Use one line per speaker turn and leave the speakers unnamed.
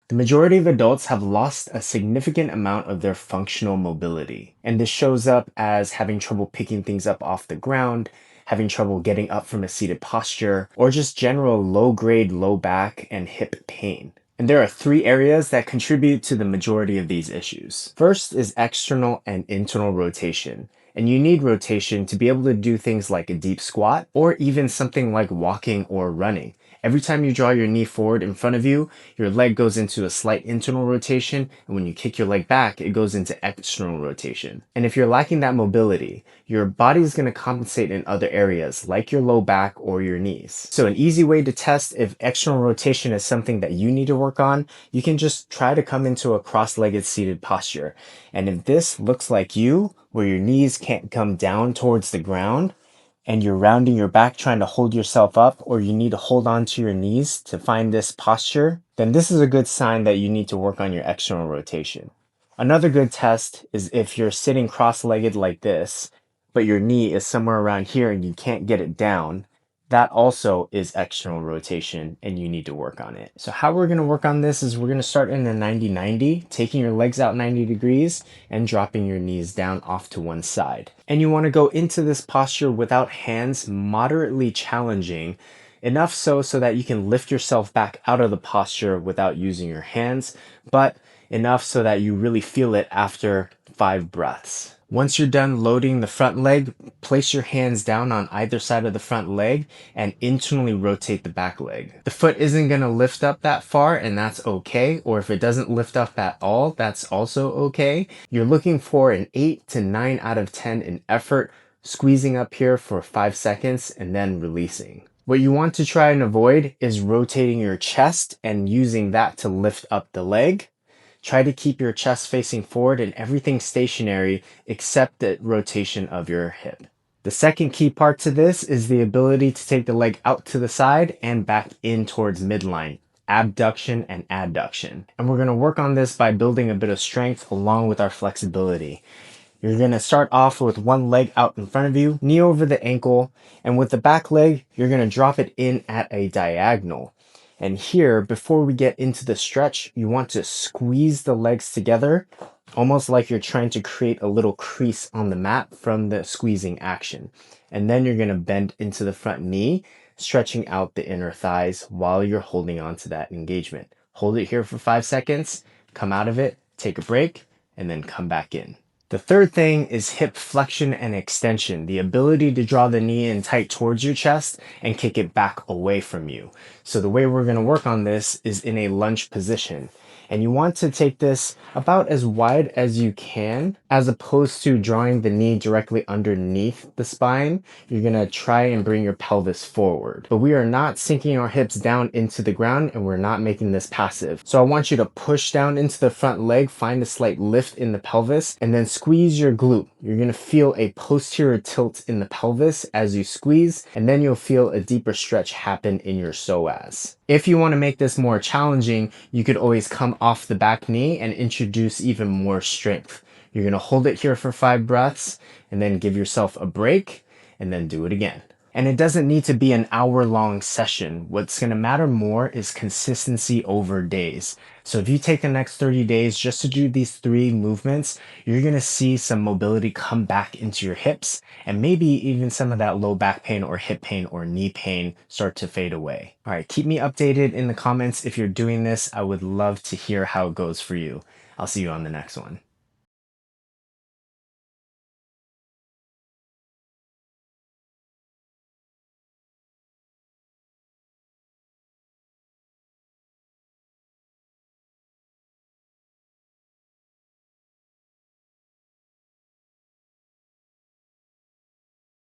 The majority of adults have lost a significant amount of their functional mobility, and this shows up as having trouble picking things up off the ground, having trouble getting up from a seated posture, or just general low-grade low back and hip pain. And there are three areas that contribute to the majority of these issues. First is external and internal rotation. And you need rotation to be able to do things like a deep squat or even something like walking or running. Every time you draw your knee forward in front of you, your leg goes into a slight internal rotation, and when you kick your leg back, it goes into external rotation. And if you're lacking that mobility, your body is going to compensate in other areas, like your low back or your knees. So an easy way to test if external rotation is something that you need to work on, you can just try to come into a cross-legged seated posture. And if this looks like you, where your knees can't come down towards the ground, and you're rounding your back trying to hold yourself up, or you need to hold on to your knees to find this posture, then this is a good sign that you need to work on your external rotation. Another good test is if you're sitting cross-legged like this, but your knee is somewhere around here and you can't get it down. That also is external rotation and you need to work on it. So how we're going to work on this is we're going to start in a 90-90, taking your legs out 90 degrees and dropping your knees down off to one side. And you want to go into this posture without hands, moderately challenging, enough so that you can lift yourself back out of the posture without using your hands, but enough so that you really feel it after 5 breaths. Once you're done loading the front leg, place your hands down on either side of the front leg and internally rotate the back leg. The foot isn't going to lift up that far, and that's okay. Or if it doesn't lift up at all, that's also okay. You're looking for an 8 to 9 out of 10 in effort, squeezing up here for 5 seconds and then releasing. What you want to try and avoid is rotating your chest and using that to lift up the leg. Try to keep your chest facing forward and everything stationary except the rotation of your hip. The second key part to this is the ability to take the leg out to the side and back in towards midline, abduction and adduction. And we're going to work on this by building a bit of strength along with our flexibility. You're going to start off with one leg out in front of you, knee over the ankle, and with the back leg, you're going to drop it in at a diagonal. And here, before we get into the stretch, you want to squeeze the legs together, almost like you're trying to create a little crease on the mat from the squeezing action. And then you're going to bend into the front knee, stretching out the inner thighs while you're holding on to that engagement. Hold it here for 5 seconds, come out of it, take a break, and then come back in. The third thing is hip flexion and extension, the ability to draw the knee in tight towards your chest and kick it back away from you. So the way we're going to work on this is in a lunge position. And you want to take this about as wide as you can, as opposed to drawing the knee directly underneath the spine. You're going to try and bring your pelvis forward. But we are not sinking our hips down into the ground, and we're not making this passive. So I want you to push down into the front leg, find a slight lift in the pelvis, and then squeeze your glute. You're going to feel a posterior tilt in the pelvis as you squeeze, and then you'll feel a deeper stretch happen in your psoas. If you want to make this more challenging, you could always come off the back knee and introduce even more strength. You're going to hold it here for 5 breaths and then give yourself a break and then do it again. And it doesn't need to be an hour-long session. What's going to matter more is consistency over days. So if you take the next 30 days just to do these 3 movements, you're going to see some mobility come back into your hips, and maybe even some of that low back pain or hip pain or knee pain start to fade away. All right, keep me updated in the comments if you're doing this. I would love to hear how it goes for you. I'll see you on the next one.